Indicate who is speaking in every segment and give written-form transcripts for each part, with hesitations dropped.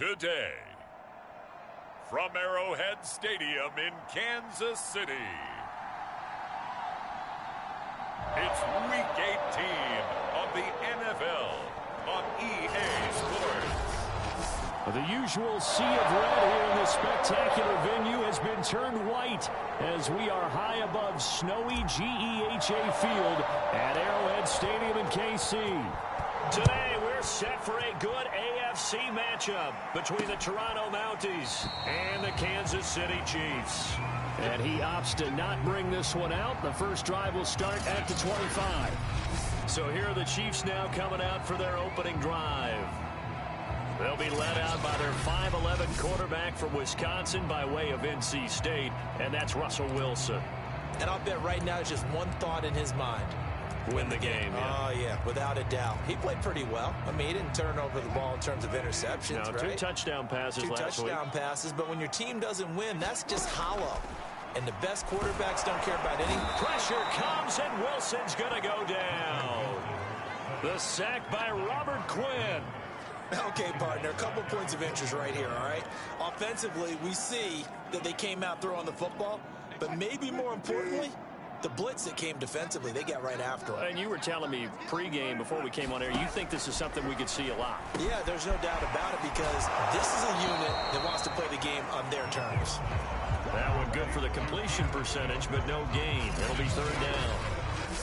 Speaker 1: Today, from Arrowhead Stadium in Kansas City, it's Week 18 of the NFL on EA Sports.
Speaker 2: The usual sea of red here in this spectacular venue has been turned white as we are high above snowy GEHA Field at Arrowhead Stadium in KC. Today we're set for a good AFC matchup between the Toronto Mounties and the Kansas City Chiefs. And he opts to not bring this one out. The first drive will start at the 25. So here are the Chiefs now coming out for their opening drive. They'll be led out by their 5'11" quarterback from Wisconsin by way of NC State, and that's Russell Wilson.
Speaker 3: And I'll bet right now it's just one thought in his mind.
Speaker 2: Win the game. Yeah.
Speaker 3: Oh, yeah, without a doubt. He played pretty well. I mean, he didn't turn over the ball in terms of interceptions,
Speaker 2: no,
Speaker 3: right?
Speaker 2: Two touchdown passes last week.
Speaker 3: 2 touchdown passes, but when your team doesn't win, that's just hollow. And the best quarterbacks don't care about any.
Speaker 2: Pressure comes, and Wilson's going to go down. The sack by Robert Quinn.
Speaker 3: Okay, partner, a couple points of interest right here, all right? Offensively, we see that they came out throwing the football, but maybe more importantly, the blitz that came defensively, they got right after it.
Speaker 2: And you were telling me pregame before we came on air, you think this is something we could see a lot.
Speaker 3: Yeah, there's no doubt about it because this is a unit that wants to play the game on their terms.
Speaker 2: That one good for the completion percentage, but no gain. It'll be third down.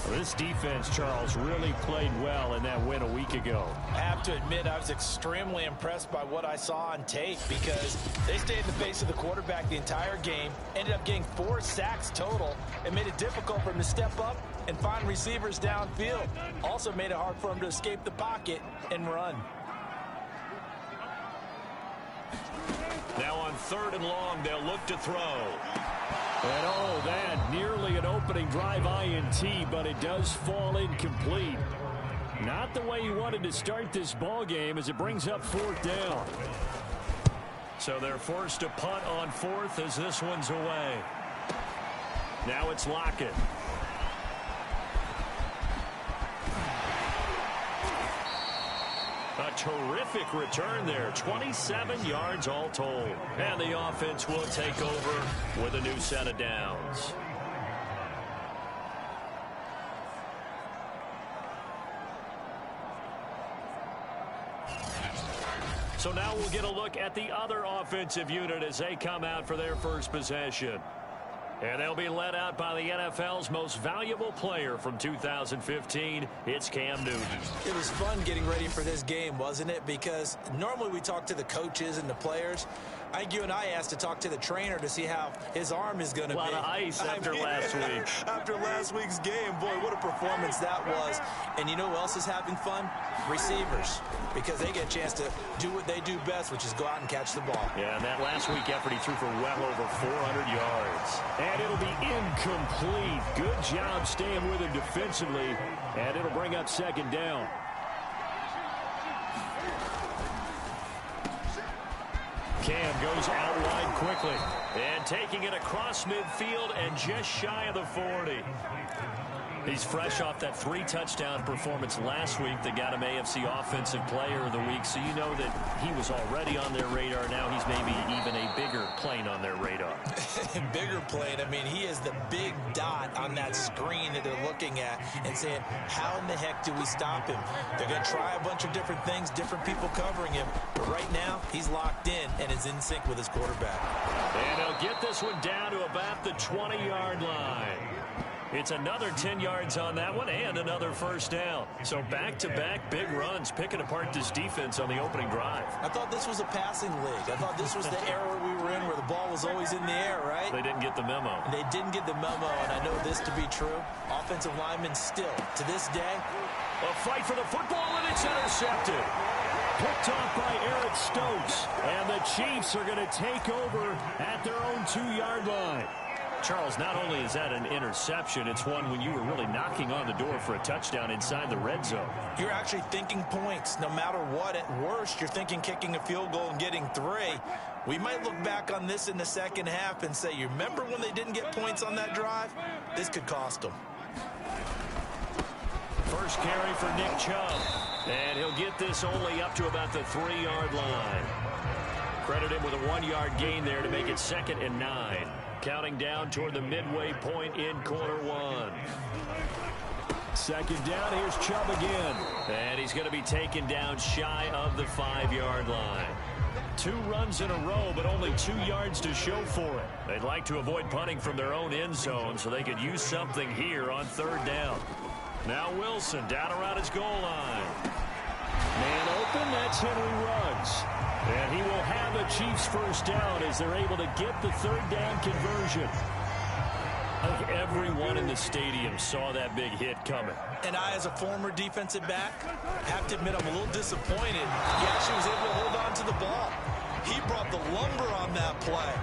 Speaker 2: This defense, Charles, really played well in that win a week ago.
Speaker 3: I have to admit, I was extremely impressed by what I saw on tape because they stayed in the face of the quarterback the entire game, ended up getting 4 sacks total, and made it difficult for him to step up and find receivers downfield. Also made it hard for him to escape the pocket and run.
Speaker 2: Now on 3rd and long, they'll look to throw. And oh, that nearly an opening drive INT, but it does fall incomplete. Not the way he wanted to start this ball game as it brings up 4th down. So they're forced to punt on 4th as this one's away. Now it's Lockett. A terrific return there. 27 yards all told. And the offense will take over with a new set of downs. So now we'll get a look at the other offensive unit as they come out for their first possession. And they'll be led out by the NFL's most valuable player from 2015. It's Cam Newton.
Speaker 3: It was fun getting ready for this game, wasn't it? Because normally we talk to the coaches and the players. I think you and I asked to talk to the trainer to see how his arm is going to be.
Speaker 2: A lot of ice after last week.
Speaker 3: After last week's game, boy, what a performance that was. And you know who else is having fun? Receivers. Because they get a chance to do what they do best, which is go out and catch the ball.
Speaker 2: Yeah, and that last week effort, he threw for well over 400 yards. And it'll be incomplete. Good job staying with him defensively. And it'll bring up 2nd down. Cam goes out wide quickly. And taking it across midfield and just shy of the 40. He's fresh off that 3-touchdown performance last week that got him AFC Offensive Player of the Week. So you know that he was already on their radar. Now he's maybe even a bigger plane on their radar.
Speaker 3: Bigger plane. I mean, he is the big dot on that screen that they're looking at and saying, how in the heck do we stop him? They're going to try a bunch of different things, different people covering him. But right now, he's locked in and is in sync with his quarterback.
Speaker 2: And he'll get this one down to about the 20-yard line. It's another 10 yards on that one and another first down. So back-to-back big runs picking apart this defense on the opening drive.
Speaker 3: I thought this was a passing league. I thought this was the era we were in where the ball was always in the air, right?
Speaker 2: They didn't get the memo.
Speaker 3: They didn't get the memo, and I know this to be true. Offensive linemen still, to this day.
Speaker 2: A fight for the football, and it's intercepted. Picked off by Eric Stokes. And the Chiefs are going to take over at their own 2-yard line. Charles, not only is that an interception, it's one when you were really knocking on the door for a touchdown inside the red zone.
Speaker 3: You're actually thinking points no matter what. At worst, you're thinking kicking a field goal and getting 3. We might look back on this in the second half and say, you remember when they didn't get points on that drive? This could cost them.
Speaker 2: First carry for Nick Chubb. And he'll get this only up to about the 3-yard line. Credit him with a 1-yard gain there to make it 2nd and 9. Counting down toward the midway point in quarter 1. 2nd down, here's Chubb again. And he's going to be taken down shy of the 5-yard line. 2 runs in a row, but only 2 yards to show for it. They'd like to avoid punting from their own end zone so they could use something here on 3rd down. Now Wilson down around his goal line. Man open, that's Henry Ruggs. And he will have a Chiefs 1st down as they're able to get the 3rd down conversion. I think everyone in the stadium saw that big hit coming.
Speaker 3: And I, as a former defensive back, have to admit I'm a little disappointed. He actually was able to hold on to the ball. He brought the lumber on that play.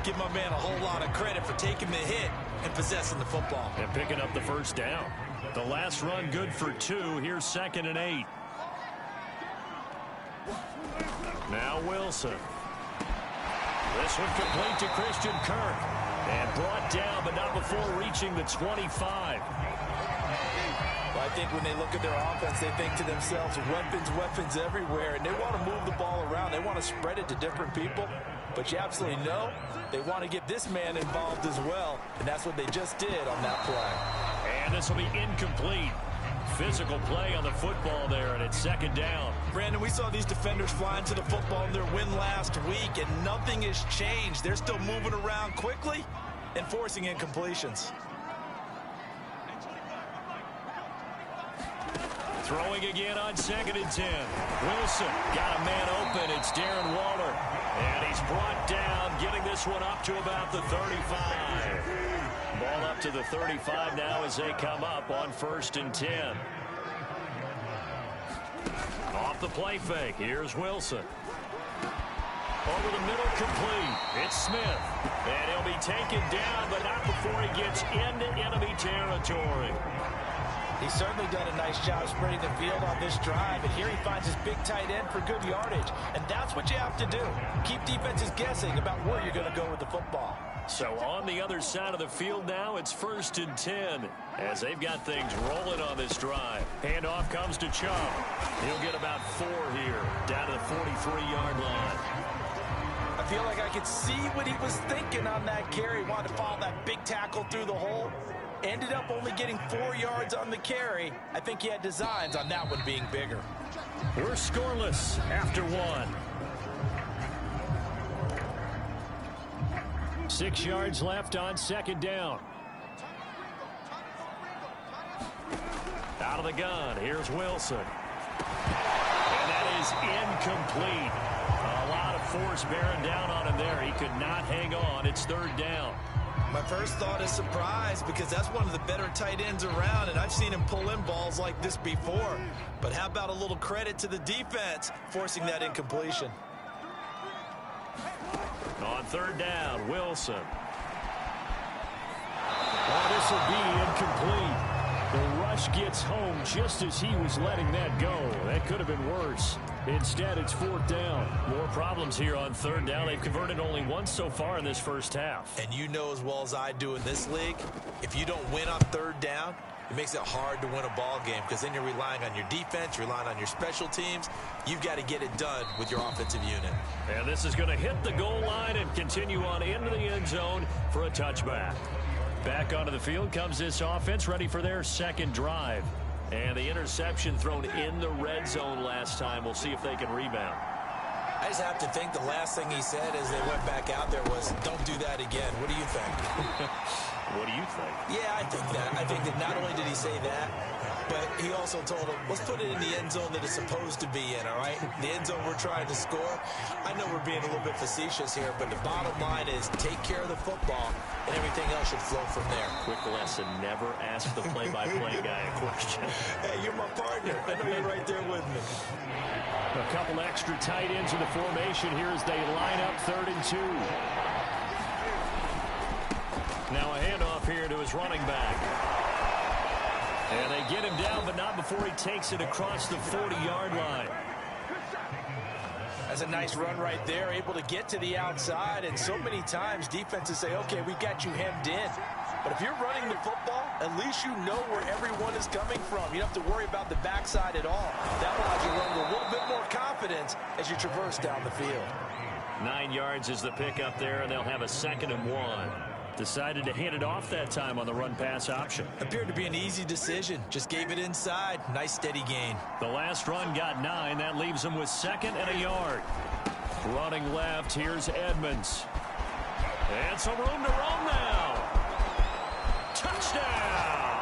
Speaker 3: Give my man a whole lot of credit for taking the hit and possessing the football.
Speaker 2: And picking up the 1st down. The last run good for 2. Here's 2nd and 8. Now Wilson. This one complete to Christian Kirk. And brought down, but not before reaching the 25.
Speaker 3: Well, I think when they look at their offense, they think to themselves, weapons everywhere. And they want to move the ball around. They want to spread it to different people. But you absolutely know they want to get this man involved as well. And that's what they just did on that play.
Speaker 2: And this will be incomplete. Physical play on the football there, and it's 2nd down.
Speaker 3: Brandon, we saw these defenders flying to the football in their win last week, and nothing has changed. They're still moving around quickly and forcing incompletions.
Speaker 2: Throwing again on 2nd and 10. Wilson got a man open. It's Darren Waller. And he's brought down, getting this one up to about the 35. Ball up to the 35 now as they come up on 1st and 10. Off the play fake. Here's Wilson. Over the middle, complete. It's Smith. And he'll be taken down, but not before he gets into enemy territory.
Speaker 3: He's certainly done a nice job spreading the field on this drive, and here he finds his big tight end for good yardage. And that's what you have to do. Keep defenses guessing about where you're going to go with the football.
Speaker 2: So on the other side of the field now, it's 1st and 10 as they've got things rolling on this drive. Handoff comes to Chubb. He'll get about 4 here, down to the 43-yard line.
Speaker 3: I feel like I could see what he was thinking on that carry. Wanted to follow that big tackle through the hole. Ended up only getting 4 yards on the carry. I think he had designs on that one being bigger.
Speaker 2: We're scoreless after 1. 6 yards left on 2nd down. Out of the gun, here's Wilson. And that is incomplete. A lot of force bearing down on him there. He could not hang on. It's 3rd down.
Speaker 3: My first thought is surprise, because that's one of the better tight ends around, and I've seen him pull in balls like this before. But how about a little credit to the defense forcing that incompletion?
Speaker 2: On 3rd down, Wilson. Well, this will be incomplete. The rush gets home just as he was letting that go. That could have been worse. Instead, it's 4th down. More problems here on 3rd down. They've converted only once so far in this first half.
Speaker 3: And you know as well as I do in this league, if you don't win on 3rd down, it makes it hard to win a ball game, because then you're relying on your defense, you're relying on your special teams. You've got to get it done with your offensive unit.
Speaker 2: And this is going to hit the goal line and continue on into the end zone for a touchback. Back onto the field comes this offense, ready for their 2nd drive. And the interception thrown in the red zone last time. We'll see if they can rebound.
Speaker 3: I just have to think the last thing he said as they went back out there was, don't do that again. What do you think?
Speaker 2: What do you think?
Speaker 3: Yeah, I think that. I think that not only did he say that, but he also told him, let's put it in the end zone that it's supposed to be in, all right? The end zone we're trying to score. I know we're being a little bit facetious here, but the bottom line is take care of the football, and everything else should flow from there.
Speaker 2: Quick lesson, never ask the play-by-play guy a question.
Speaker 3: Hey, you're my partner. I know you're right there with me.
Speaker 2: A couple extra tight ends in the formation here as they line up 3rd and 2. Now a handoff here to his running back. And they get him down, but not before he takes it across the 40-yard line.
Speaker 3: That's a nice run right there, able to get to the outside. And so many times defenses say, okay, we've got you hemmed in. But if you're running the football, at least you know where everyone is coming from. You don't have to worry about the backside at all. That allows you to run with a little bit more confidence as you traverse down the field.
Speaker 2: 9 yards is the pickup there, and they'll have a 2nd and 1. Decided to hand it off that time on the run-pass option.
Speaker 3: Appeared to be an easy decision. Just gave it inside. Nice steady gain.
Speaker 2: The last run got 9. That leaves him with 2nd and a yard. Running left, here's Edmonds. And some room to roam now. Touchdown!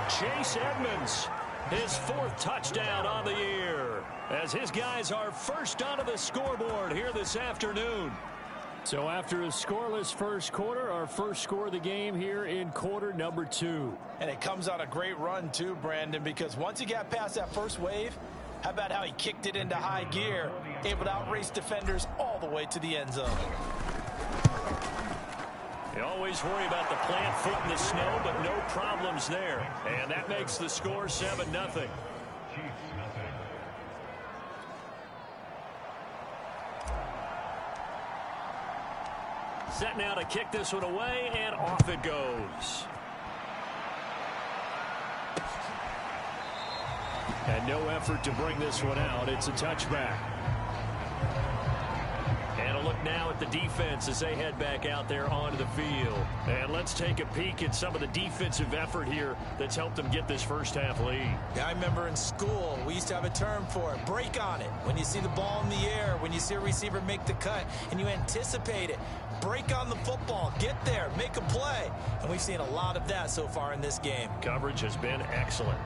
Speaker 2: Chase Edmonds, his 4th touchdown on the year, as his guys are first onto the scoreboard here this afternoon. So after a scoreless first quarter, our first score of the game here in quarter number 2.
Speaker 3: And it comes on a great run too, Brandon, because once he got past that first wave, how about how he kicked it into high gear, able to outrace defenders all the way to the end zone.
Speaker 2: You always worry about the plant foot in the snow, but no problems there. And that makes the score 7-0. Set now to kick this one away, and off it goes. And no effort to bring this one out. It's a touchback. And a look now at the defense as they head back out there onto the field. And let's take a peek at some of the defensive effort here that's helped them get this first half lead.
Speaker 3: Yeah, I remember in school, we used to have a term for it, break on it. When you see the ball in the air, when you see a receiver make the cut, and you anticipate it, break on the football, get there, make a play. And we've seen a lot of that so far in this game.
Speaker 2: Coverage has been excellent.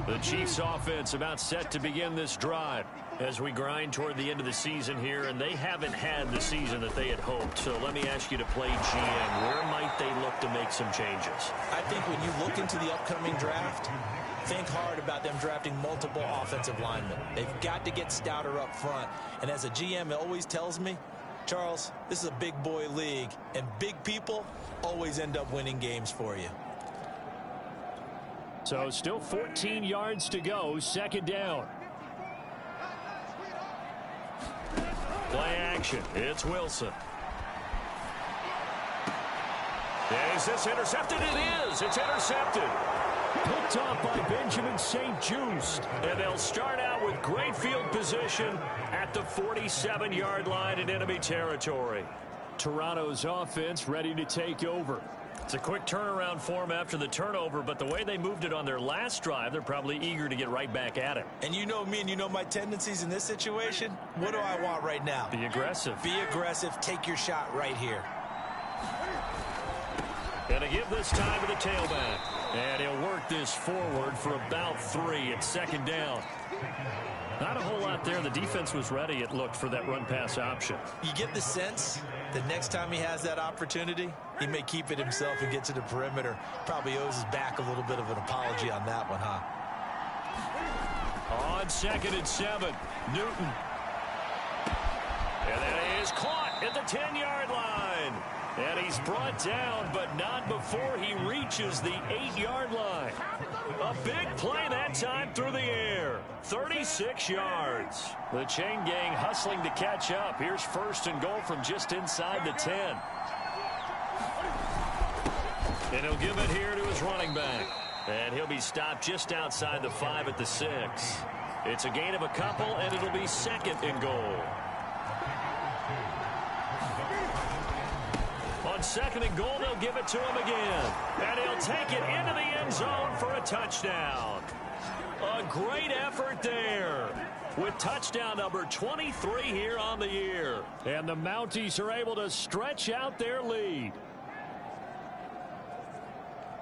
Speaker 2: The Chiefs offense about set to begin this drive as we grind toward the end of the season here, and they haven't had the season that they had hoped. So let me ask you to play GM. Where might they look to make some changes?
Speaker 3: I think when you look into the upcoming draft, think hard about them drafting multiple offensive linemen. They've got to get stouter up front. And as a GM, it always tells me, Charles, this is a big boy league, and big people always end up winning games for you.
Speaker 2: So still 14 yards to go, 2nd down. Play action. It's Wilson. Is this intercepted? It is. It's intercepted. Picked off by Benjamin St-Juste. And they'll start out with great field position at the 47-yard line in enemy territory. Toronto's offense ready to take over. It's a quick turnaround for them after the turnover, but the way they moved it on their last drive, they're probably eager to get right back at it.
Speaker 3: And you know me and you know my tendencies in this situation. What do I want right now?
Speaker 2: Be aggressive.
Speaker 3: Be aggressive. Take your shot right here.
Speaker 2: And to give this time to the tailback. And he'll work this forward for about 3 at 2nd down. Not a whole lot there. The defense was ready, it looked, for that run-pass option.
Speaker 3: You get the sense that next time he has that opportunity, he may keep it himself and get to the perimeter. Probably owes his back a little bit of an apology on that one, huh?
Speaker 2: On 2nd and 7, Newton. And that is caught at the 10-yard line. And he's brought down, but not before he reaches the 8-yard line. A big play that time through the air. 36 yards. The chain gang hustling to catch up. Here's 1st and goal from just inside the 10. And he'll give it here to his running back. And he'll be stopped just outside the 5 at the 6. It's a gain of a couple, and it'll be 2nd and goal. On 2nd and goal, they'll give it to him again. And he'll take it into the end zone for a touchdown. A great effort there with touchdown number 23 here on the year. And the Mounties are able to stretch out their lead.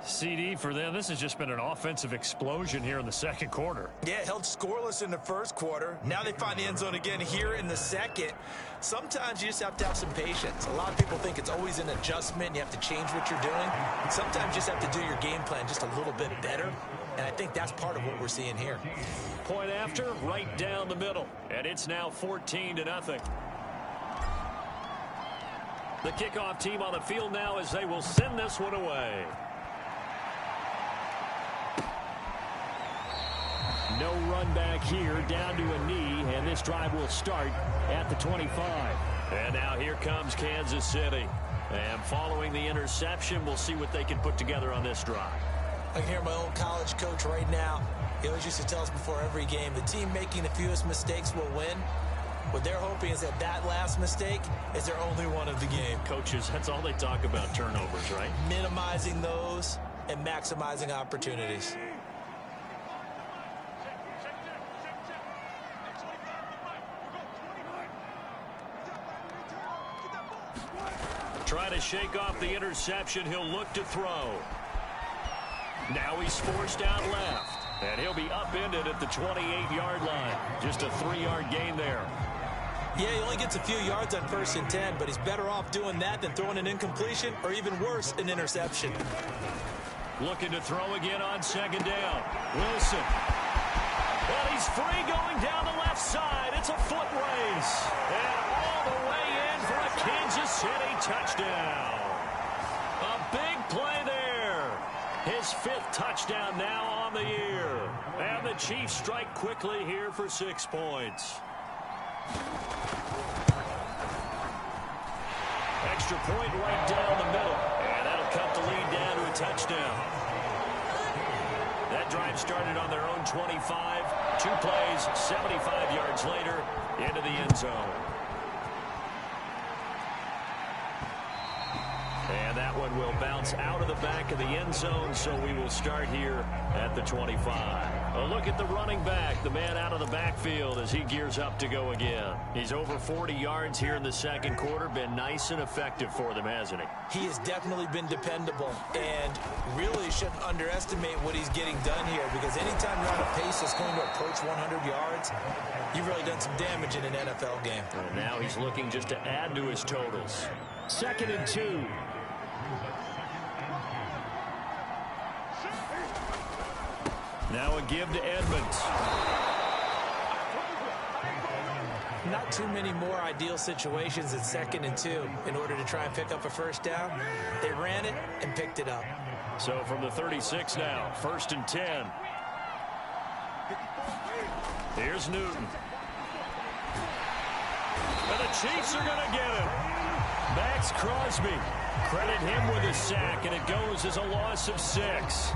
Speaker 2: CD for them, this has just been an offensive explosion here in the 2nd quarter.
Speaker 3: Yeah, held scoreless in the 1st quarter. Now they find the end zone again here in the 2nd. Sometimes you just have to have some patience. A lot of people think it's always an adjustment. You have to change what you're doing. Sometimes you just have to do your game plan just a little bit better. And I think that's part of what we're seeing here.
Speaker 2: Point after, right down the middle. And it's now 14-0. The kickoff team on the field now as they will send this one away. No run back here, down to a knee, and this drive will start at the 25.
Speaker 4: And now here comes Kansas City. And following the interception, we'll see what they can put together on this drive.
Speaker 3: I can hear my old college coach right now. He always used to tell us before every game, the team making the fewest mistakes will win. What they're hoping is that that last mistake is their only one of the game.
Speaker 4: Coaches, that's all they talk about, turnovers, right?
Speaker 3: Minimizing those and maximizing opportunities.
Speaker 4: Trying to shake off the interception. He'll look to throw. Now he's forced out left. And he'll be upended at the 28-yard line. Just a 3-yard gain there.
Speaker 3: Yeah, he only gets a few yards on 1st and 10, but he's better off doing that than throwing an incompletion or even worse, an interception.
Speaker 4: Looking to throw again on 2nd down. Wilson. Well, he's free going down the left side. It's a foot race. And all the way in for a Kansas City touchdown. A big play there. His 5th touchdown now on the year. And the Chiefs strike quickly here for 6 points. Extra point right down the middle. And that'll cut the lead down to a touchdown. That drive started on their own 25. 2 plays, 75 yards later, into the end zone. And that one will bounce out of the back of the end zone, so we will start here at the 25. A look at the running back, the man out of the backfield as he gears up to go again. He's over 40 yards here in the 2nd quarter. Been nice and effective for them, hasn't he?
Speaker 3: He has definitely been dependable and really shouldn't underestimate what he's getting done here, because anytime you're on a pace that's going to approach 100 yards, you've really done some damage in an NFL game.
Speaker 4: And now he's looking just to add to his totals.
Speaker 2: 2nd and 2.
Speaker 4: Now a give to Edmonds.
Speaker 3: Not too many more ideal situations at 2nd and 2 in order to try and pick up a 1st down. They ran it and picked it up.
Speaker 4: So from the 36 now, 1st and 10. Here's Newton. And the Chiefs are going to get him. Max Crosby. Credit him with a sack, and it goes as a loss of 6.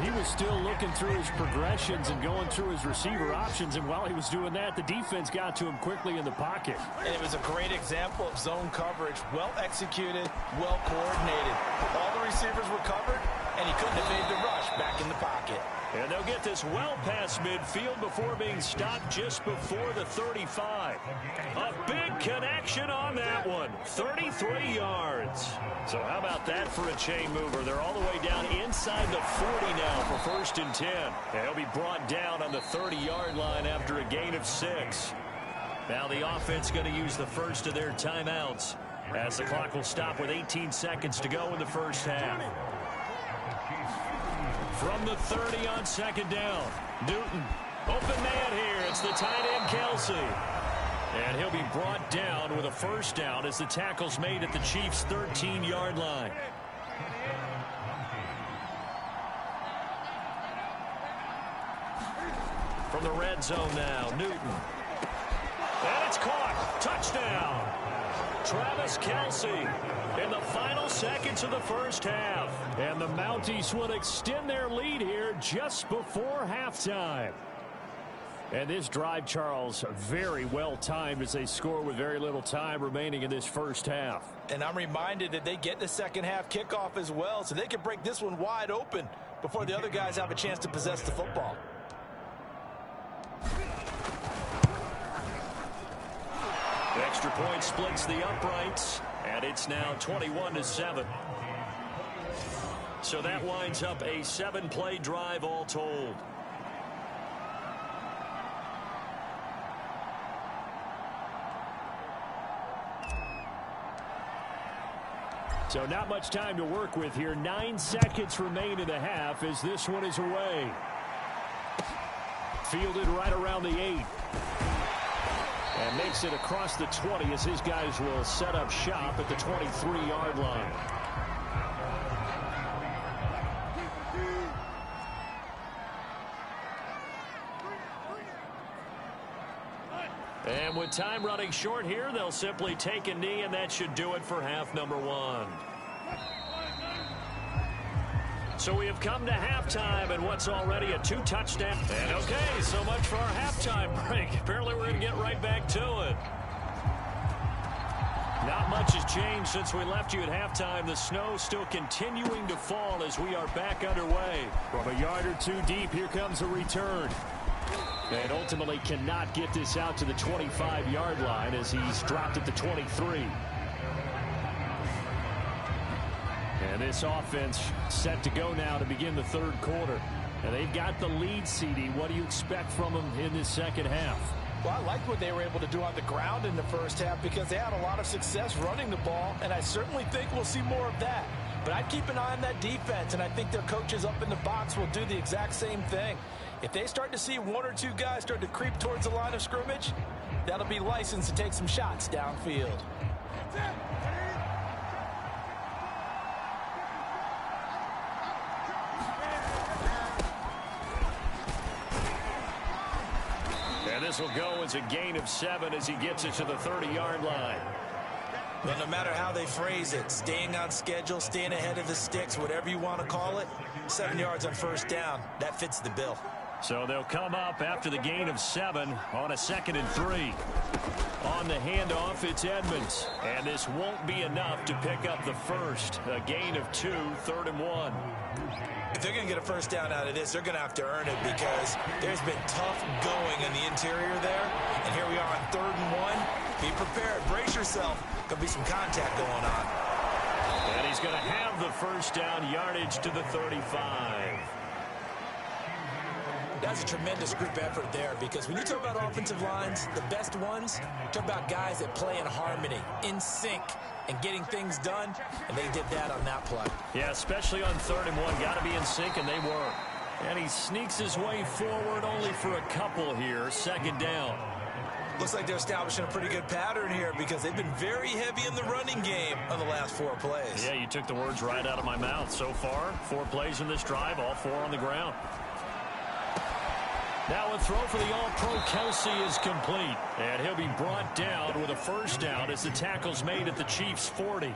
Speaker 2: He was still looking through his progressions and going through his receiver options, and while he was doing that, the defense got to him quickly in the pocket.
Speaker 3: And it was a great example of zone coverage, well executed, well coordinated. All the receivers were covered, and he couldn't evade the rush back in the pocket.
Speaker 4: And they'll get this well past midfield before being stopped just before the 35. A big connection on that one. 33 yards. So how about that for a chain mover? They're all the way down inside the 40 now for 1st and 10. And he'll be brought down on the 30-yard line after a gain of 6. Now the offense going to use the first of their timeouts as the clock will stop with 18 seconds to go in the 1st half. From the 30 on 2nd down. Newton. Open man here. It's the tight end, Kelsey. And he'll be brought down with a 1st down as the tackle's made at the Chiefs' 13-yard line. From the red zone now, Newton. And it's caught. Touchdown. Travis Kelsey in the final seconds of the 1st half.
Speaker 2: And the Mounties will extend their lead here just before halftime. And this drive, Charles, very well timed as they score with very little time remaining in this 1st half.
Speaker 3: And I'm reminded that they get the 2nd half kickoff as well, so they can break this one wide open before the other guys have a chance to possess the football.
Speaker 4: The extra point splits the uprights, and it's now 21-7. So that winds up a 7-play drive all told.
Speaker 2: So not much time to work with here. 9 seconds remain in the half as this one is away. Fielded right around the 8. And makes it across the 20 as his guys will set up shop at the 23-yard line. And with time running short here, they'll simply take a knee, and that should do it for half number one. So we have come to halftime, and what's already a 2-touchdown. And okay, so much for our halftime break. Apparently we're going to get right back to it. Not much has changed since we left you at halftime. The snow still continuing to fall as we are back underway.
Speaker 4: From a yard or two deep, here comes a return.
Speaker 2: And ultimately cannot get this out to the 25-yard line as he's dropped at the 23. And this offense set to go now to begin the third quarter. And they've got the lead, CD. What do you expect from them in this second half?
Speaker 3: Well, I liked what they were able to do on the ground in the first half because they had a lot of success running the ball, and I certainly think we'll see more of that. But I'd keep an eye on that defense, and I think their coaches up in the box will do the exact same thing. If they start to see one or two guys start to creep towards the line of scrimmage, that'll be licensed to take some shots downfield.
Speaker 2: And this will go as a gain of 7 as he gets it to the 30-yard line.
Speaker 3: Well, no matter how they phrase it, staying on schedule, staying ahead of the sticks, whatever you want to call it, 7 yards on first down, that fits the bill.
Speaker 2: So they'll come up after the gain of 7 on a 2nd and 3. On the handoff, it's Edmonds. And this won't be enough to pick up the first. A gain of 2, 3rd and 1.
Speaker 3: If they're going to get a first down out of this, they're going to have to earn it because there's been tough going in the interior there. And here we are on 3rd and 1. Be prepared. Brace yourself. Going to be some contact going on.
Speaker 2: And he's going to have the first down, yardage to the 35.
Speaker 3: That's a tremendous group effort there because when you talk about offensive lines, the best ones, talk about guys that play in harmony, in sync, and getting things done, and they did that on that play.
Speaker 2: Yeah, especially on 3rd and 1. Got to be in sync, and they were. And he sneaks his way forward only for a couple here. 2nd down.
Speaker 3: Looks like they're establishing a pretty good pattern here because they've been very heavy in the running game on the last 4 plays.
Speaker 2: Yeah, you took the words right out of my mouth. So far, 4 plays in this drive, all 4 on the ground. Now a throw for the All-Pro Kelsey is complete. And he'll be brought down with a first down as the tackle's made at the Chiefs' 40.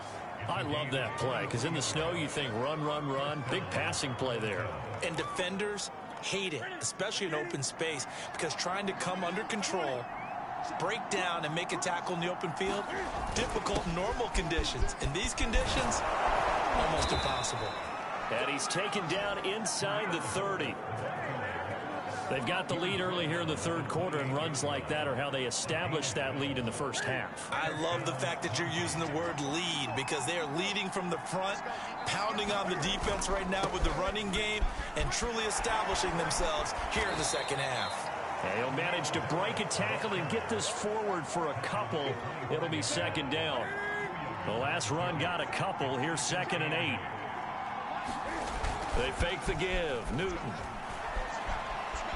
Speaker 2: I love that play because in the snow you think run, run, run. Big passing play there.
Speaker 3: And defenders hate it, especially in open space, because trying to come under control, break down, and make a tackle in the open field, difficult in normal conditions. In these conditions, almost impossible.
Speaker 2: And he's taken down inside the 30. They've got the lead early here in the third quarter, and runs like that are how they established that lead in the first half.
Speaker 3: I love the fact that you're using the word lead because they are leading from the front, pounding on the defense right now with the running game, and truly establishing themselves here in the second half.
Speaker 2: And he'll manage to break a tackle and get this forward for a couple. It'll be 2nd down. The last run got a couple. Here's 2nd and 8. They fake the give. Newton.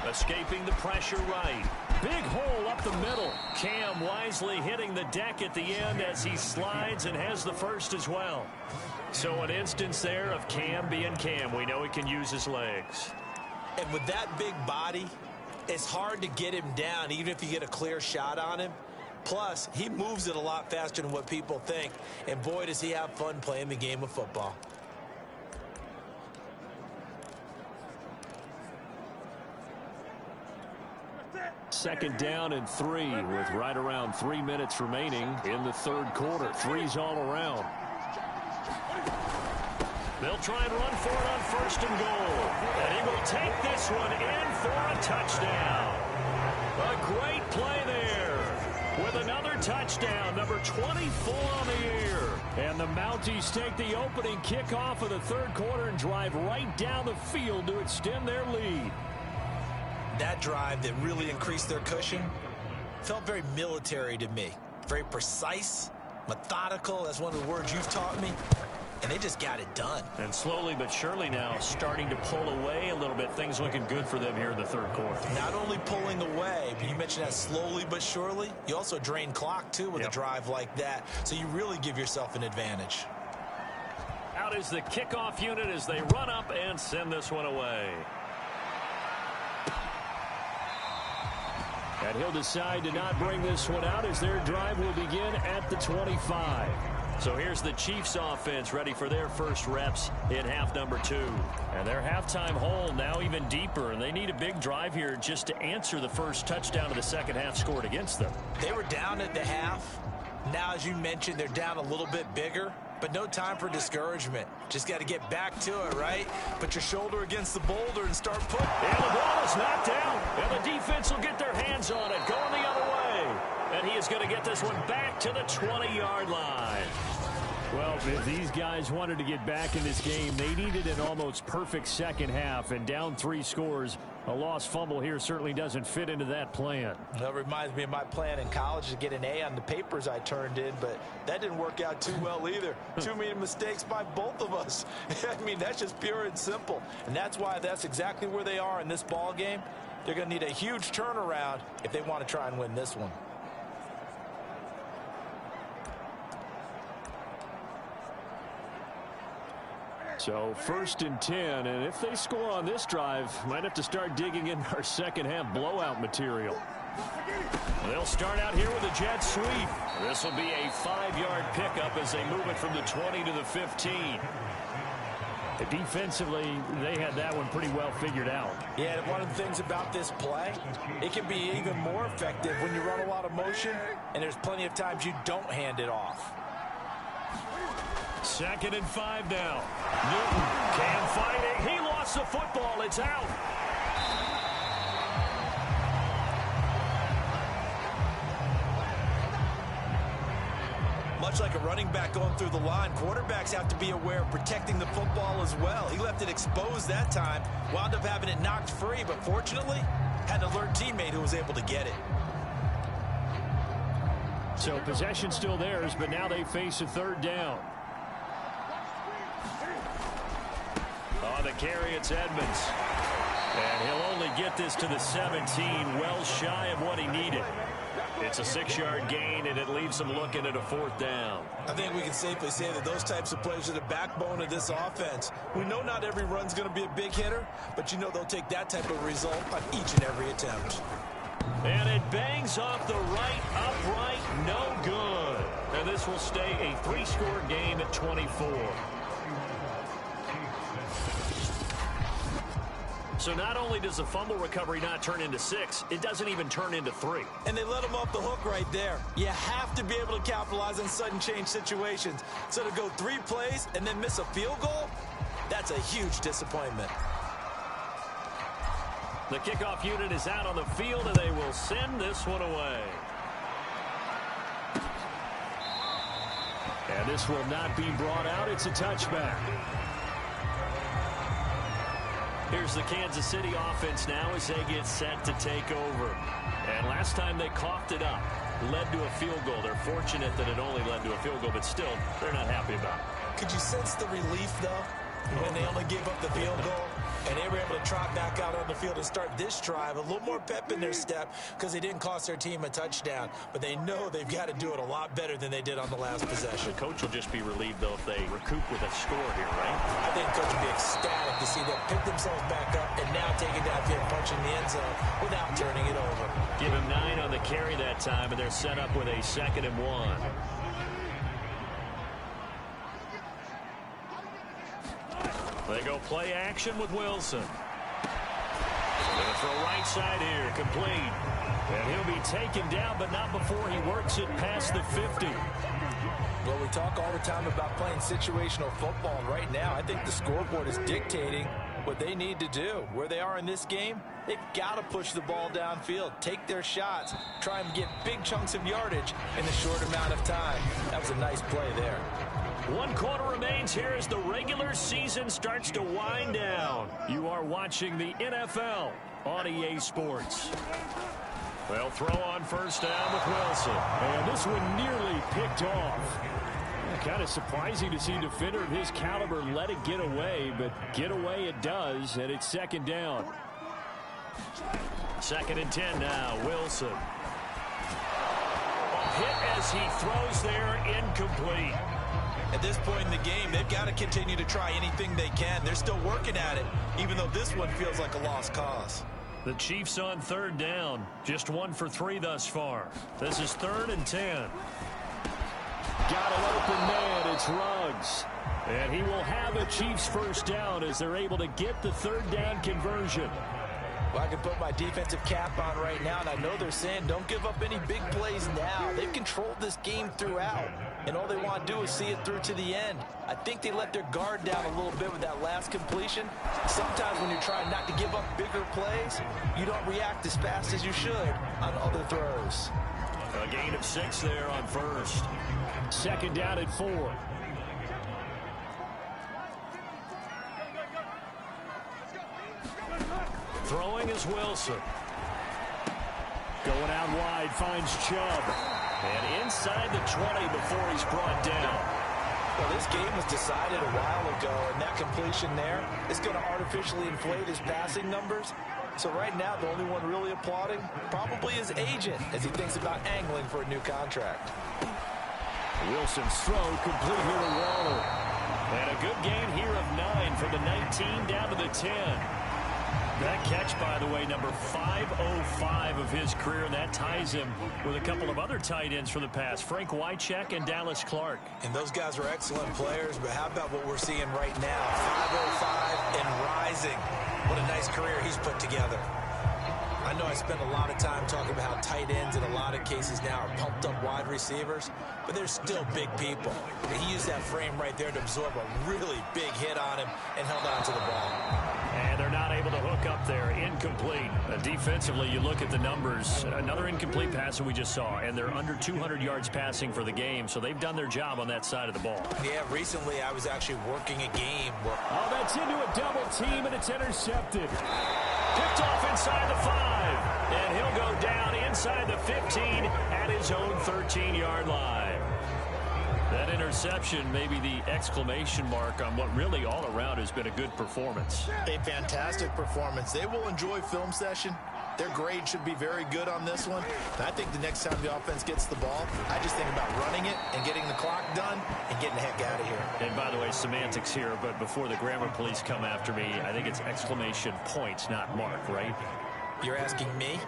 Speaker 2: Escaping the pressure right. Big hole up the middle. Cam wisely hitting the deck at the end as he slides and has the first as well. So an instance there of Cam being Cam. We know he can use his legs.
Speaker 3: And with that big body, it's hard to get him down even if you get a clear shot on him. Plus, he moves it a lot faster than what people think. And boy, does he have fun playing the game of football.
Speaker 2: Second down and 3 with right around 3 minutes remaining in the third quarter. 3's all around. They'll try and run for it on 1st and goal. And he will take this one in for a touchdown. A great play there with another touchdown, number 24 on the year. And the Mounties take the opening kickoff of the third quarter and drive right down the field to extend their lead.
Speaker 3: That drive that really increased their cushion felt very military to me. Very precise, methodical. That's one of the words you've taught me. And they just got it done.
Speaker 2: And slowly but surely now starting to pull away a little bit. Things looking good for them here in the third quarter.
Speaker 3: Not only pulling away, but you mentioned that slowly but surely. You also drain clock, too, with a drive like that. So you really give yourself an advantage.
Speaker 2: Out is the kickoff unit as they run up and send this one away. And he'll decide to not bring this one out as their drive will begin at the 25.
Speaker 4: So here's the Chiefs offense ready for their first reps in half number 2.
Speaker 2: And their halftime hole now even deeper, and they need a big drive here just to answer the first touchdown of the second half scored against them.
Speaker 3: They were down at the half. Now, as you mentioned, they're down a little bit bigger, but no time for discouragement. Just got to get back to it, right? Put your shoulder against the boulder and start putting.
Speaker 2: And the ball is knocked down, and the defense will get their hands on it, going the other way. And he is going to get this one back to the 20-yard line. Well, if these guys wanted to get back in this game, they needed an almost perfect second half, and down 3 scores. A lost fumble here certainly doesn't fit into that plan.
Speaker 3: That reminds me of my plan in college to get an A on the papers I turned in, but that didn't work out too well either. Too many mistakes by both of us. I mean, that's just pure and simple. And that's why that's exactly where they are in this ball game. They're going to need a huge turnaround if they want to try and win this one.
Speaker 2: So 1st and 10, and if they score on this drive, might have to start digging in our second half blowout material. They'll start out here with a jet sweep. This will be a 5-yard pickup as they move it from the 20 to the 15. Defensively, they had that one pretty well figured out.
Speaker 3: Yeah, and one of the things about this play, it can be even more effective when you run a lot of motion, and there's plenty of times you don't hand it off.
Speaker 2: 2nd and 5 now. Newton can fight it. He lost the football. It's out.
Speaker 3: Much like a running back going through the line, quarterbacks have to be aware of protecting the football as well. He left it exposed that time, wound up having it knocked free, but fortunately had an alert teammate who was able to get it.
Speaker 2: So possession still theirs, but now they face a 3rd down. On the carry, it's Edmonds. And he'll only get this to the 17, well shy of what he needed. It's a 6-yard gain, and it leaves them looking at a 4th down.
Speaker 3: I think we can safely say that those types of plays are the backbone of this offense. We know not every run's going to be a big hitter, but you know they'll take that type of result on each and every attempt.
Speaker 2: And it bangs off the right upright, no good. And this will stay a 3-score game at 24. So not only does the fumble recovery not turn into 6, it doesn't even turn into 3.
Speaker 3: And they let him off the hook right there. You have to be able to capitalize on sudden change situations. So to go 3 plays and then miss a field goal, that's a huge disappointment.
Speaker 2: The kickoff unit is out on the field, and they will send this one away. And this will not be brought out. It's a touchback. Here's the Kansas City offense now as they get set to take over. And last time they coughed it up, led to a field goal. They're fortunate that it only led to a field goal, but still, they're not happy about it.
Speaker 3: Could you sense the relief, though, when they only gave up the field goal? And they were able to trot back out on the field and start this drive. A little more pep in their step because they didn't cost their team a touchdown. But they know they've got to do it a lot better than they did on the last possession.
Speaker 2: The coach will just be relieved, though, if they recoup with a score here, right?
Speaker 3: I think the coach will be ecstatic to see them pick themselves back up and now take it downfield, punching the end zone without turning it over.
Speaker 2: Give him 9 on the carry that time, and they're set up with a 2nd and 1. They go play action with Wilson. Gonna throw right side here, complete. And he'll be taken down, but not before he works it past the 50.
Speaker 3: Well, we talk all the time about playing situational football, and right now I think the scoreboard is dictating what they need to do. Where they are in this game, they've got to push the ball downfield, take their shots, try and get big chunks of yardage in a short amount of time. That was a nice play there.
Speaker 2: 1 quarter remains here as the regular season starts to wind down. You are watching the NFL on EA Sports. They'll throw on 1st down with Wilson. And this one nearly picked off. Kind of surprising to see a defender of his caliber let it get away, but get away it does, and it's 2nd down. 2nd and 10 now, Wilson. Hit as he throws there, incomplete.
Speaker 3: At this point in the game, they've got to continue to try anything they can. They're still working at it, even though this one feels like a lost cause.
Speaker 2: The Chiefs on third down. Just 1 for 3 thus far. This is 3rd and 10. Got an open man. It's Ruggs. And he will have a Chiefs first down as they're able to get the 3rd down conversion.
Speaker 3: Well, I can put my defensive cap on right now, and I know they're saying don't give up any big plays now. They've controlled this game throughout, and all they want to do is see it through to the end. I think they let their guard down a little bit with that last completion. Sometimes when you're trying not to give up bigger plays, you don't react as fast as you should on other throws.
Speaker 2: A gain of 6 there on first. 2nd down at 4. Throwing is Wilson. Going out wide, finds Chubb. And inside the 20 before he's brought down.
Speaker 3: Well, this game was decided a while ago, and that completion there is going to artificially inflate his passing numbers. So right now, the only one really applauding probably his agent as he thinks about angling for a new contract.
Speaker 2: Wilson's throw complete here to Waller. And a good gain here of 9 from the 19 down to the 10. That catch, by the way, number 505 of his career, and that ties him with a couple of other tight ends from the past, Frank Wycheck and Dallas Clark.
Speaker 3: And those guys are excellent players, but how about what we're seeing right now? 505 and rising. What a nice career he's put together. I know I spend a lot of time talking about how tight ends in a lot of cases now are pumped up wide receivers, but they're still big people. And he used that frame right there to absorb a really big hit on him and held on to the ball.
Speaker 2: And they're not able to hook up there. Incomplete. Defensively, you look at the numbers. Another incomplete pass that we just saw, and they're under 200 yards passing for the game, so they've done their job on that side of the ball.
Speaker 3: Yeah, recently I was actually working a game where...
Speaker 2: Oh, that's into a double team, and it's intercepted. Picked off inside the 5, and he'll go down inside the 15 at his own 13-yard line. That interception may be the exclamation mark on what really all around has been a good performance.
Speaker 3: A fantastic performance. They will enjoy film session. Their grade should be very good on this one. And I think the next time the offense gets the ball, I just think about running it and getting the clock done and getting the heck out of here.
Speaker 2: And by the way, semantics here, but before the grammar police come after me, I think it's exclamation points, not mark, right?
Speaker 3: You're asking me?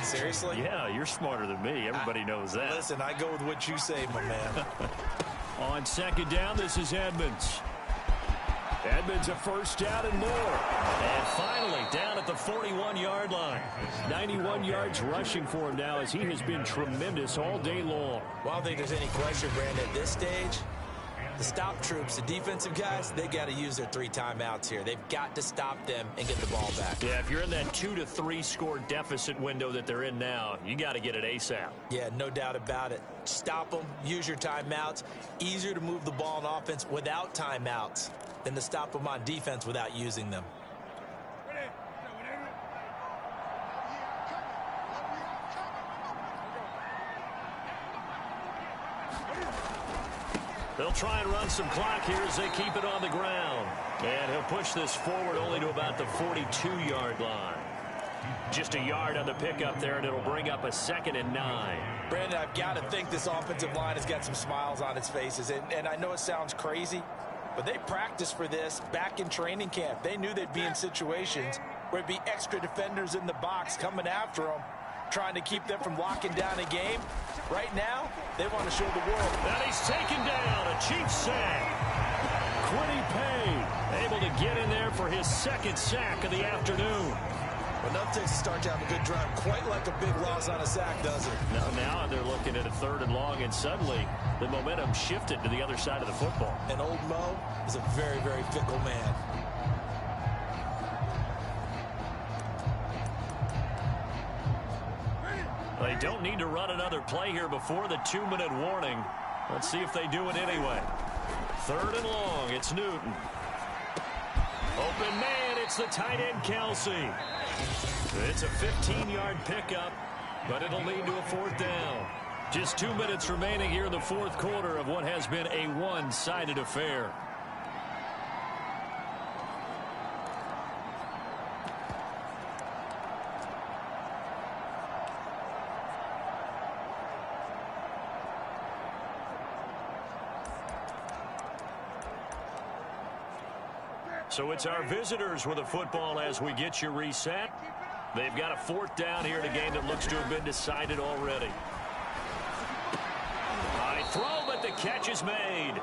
Speaker 3: Seriously?
Speaker 2: Yeah, you're smarter than me. Everybody knows that.
Speaker 3: Listen, I go with what you say, my man.
Speaker 2: On 2nd down, this is Edmonds. Edmonds a first down and more. And finally down at the 41-yard line. 91 yards rushing for him now as he has been tremendous all day long.
Speaker 3: Well, I don't think there's any question, Brandon, at this stage. The stop troops, the defensive guys, they got to use their 3 timeouts here. They've got to stop them and get the ball back.
Speaker 2: Yeah, if you're in that 2 to 3 score deficit window that they're in now, you got to get it ASAP.
Speaker 3: Yeah, no doubt about it. Stop them, use your timeouts. Easier to move the ball on offense without timeouts than to stop them on defense without using them.
Speaker 2: They'll try and run some clock here as they keep it on the ground. And he'll push this forward only to about the 42-yard line. Just a yard on the pickup there, and it'll bring up a 2nd and 9.
Speaker 3: Brandon, I've got to think this offensive line has got some smiles on its faces. And I know it sounds crazy, but they practiced for this back in training camp. They knew they'd be in situations where it'd be extra defenders in the box coming after them, trying to keep them from locking down a game. Right now, they want to show the world.
Speaker 2: And he's taken down, a Chiefs sack. Quiddy Pay able to get in there for his 2nd sack of the afternoon.
Speaker 3: Well, nothing takes a start to have a good drive quite like a big loss on a sack, does it?
Speaker 2: Now they're looking at a 3rd and long, and suddenly the momentum shifted to the other side of the football.
Speaker 3: And old Mo is a very, very fickle man.
Speaker 2: They don't need to run another play here before the 2-minute warning. Let's see if they do it anyway. 3rd and long, it's Newton. Open man, it's the tight end Kelsey. It's a 15-yard pickup, but it'll lead to a 4th down. Just 2 minutes remaining here in the 4th quarter of what has been a one-sided affair. So it's our visitors with a football as we get you reset. They've got a fourth down here in a game that looks to have been decided already. High throw, but the catch is made.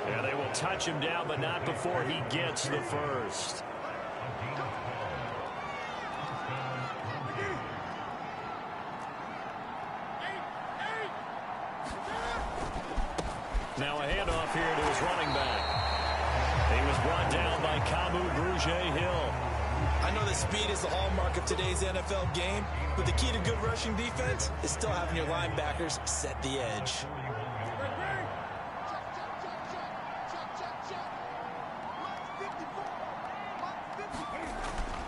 Speaker 2: And they will touch him down, but not before he gets the first. Now a handoff here to his running back. He was brought down by Kamu Grugier-Hill.
Speaker 3: I know that speed is the hallmark of today's NFL game, but the key to good rushing defense is still having your linebackers set the edge.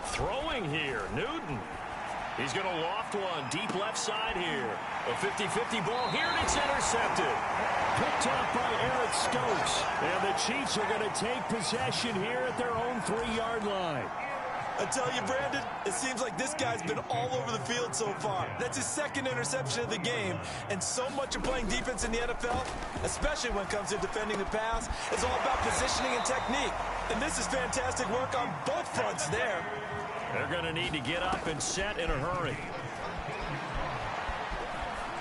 Speaker 2: Throwing here, Newton. He's going to loft one deep left side here. A 50-50 ball here, and it's intercepted.
Speaker 4: Picked off by Eric Stokes. And the Chiefs are going to take possession here at their own 3-yard line.
Speaker 3: I tell you, Brandon, it seems like this guy's been all over the field so far. That's his second interception of the game. And so much of playing defense in the NFL, especially when it comes to defending the pass, is all about positioning and technique. And this is fantastic work on both fronts there.
Speaker 2: They're going to need to get up and set in a hurry.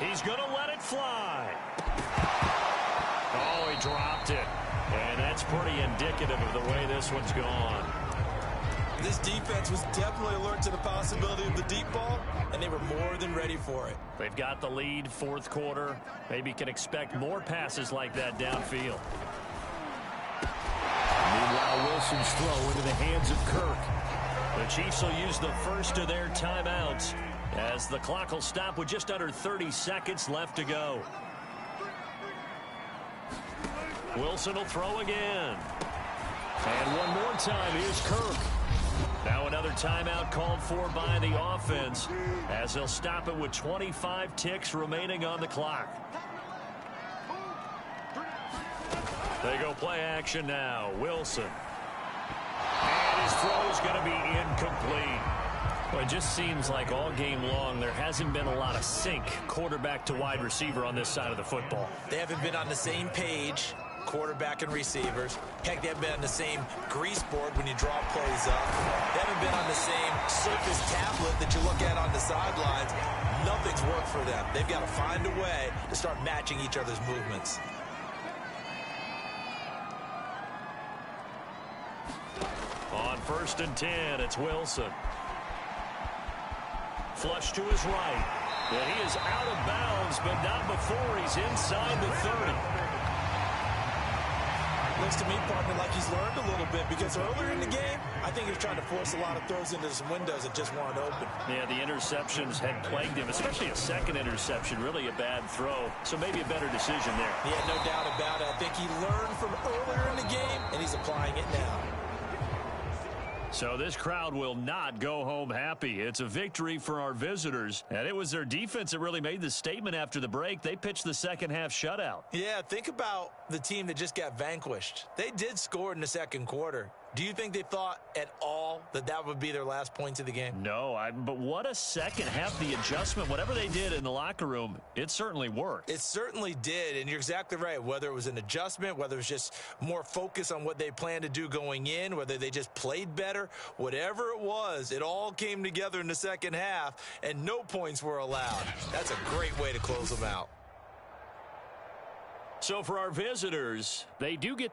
Speaker 2: He's going to let it fly. Oh, he dropped it. And that's pretty indicative of the way this one's gone.
Speaker 3: This defense was definitely alert to the possibility of the deep ball, and they were more than ready for it.
Speaker 2: They've got the lead, fourth quarter. Maybe can expect more passes like that downfield.
Speaker 4: Meanwhile, Wilson's throw into the hands of Kirk.
Speaker 2: The Chiefs will use the first of their timeouts as the clock will stop with just under 30 seconds left to go. Wilson will throw again.
Speaker 4: And one more time, here's Kirk.
Speaker 2: Now another timeout called for by the offense as they'll stop it with 25 ticks remaining on the clock. They go play action now. Wilson. And his throw is going to be incomplete. Well, it just seems like all game long there hasn't been a lot of sync quarterback to wide receiver on this side of the football.
Speaker 3: They haven't been on the same page, quarterback and receivers. Heck, they haven't been on the same grease board when you draw plays up. They haven't been on the same Surface tablet that you look at on the sidelines. Nothing's worked for them. They've got to find a way to start matching each other's movements.
Speaker 2: On 1st and 10, it's Wilson. Flush to his right. And he is out of bounds, but not before he's inside the 30.
Speaker 3: Looks to me, partner, like he's learned a little bit, because earlier in the game, I think he was trying to force a lot of throws into some windows that just weren't open.
Speaker 2: Yeah, the interceptions had plagued him, especially a second interception, really a bad throw. So maybe a better decision there.
Speaker 3: Yeah, no doubt about it. I think he learned from earlier in the game, and he's applying it now.
Speaker 2: So this crowd will not go home happy. It's a victory for our visitors, and it was their defense that really made the statement after the break. They pitched the second half shutout.
Speaker 3: Yeah, think about the team that just got vanquished. They did score in the second quarter. Do you think they thought at all that that would be their last points of the game?
Speaker 2: No, but what a second half. The adjustment, whatever they did in the locker room, it certainly worked.
Speaker 3: It certainly did, and you're exactly right. Whether it was an adjustment, whether it was just more focus on what they planned to do going in, whether they just played better, whatever it was, it all came together in the second half, and no points were allowed. That's a great way to close them out.
Speaker 2: So for our visitors, they do get that.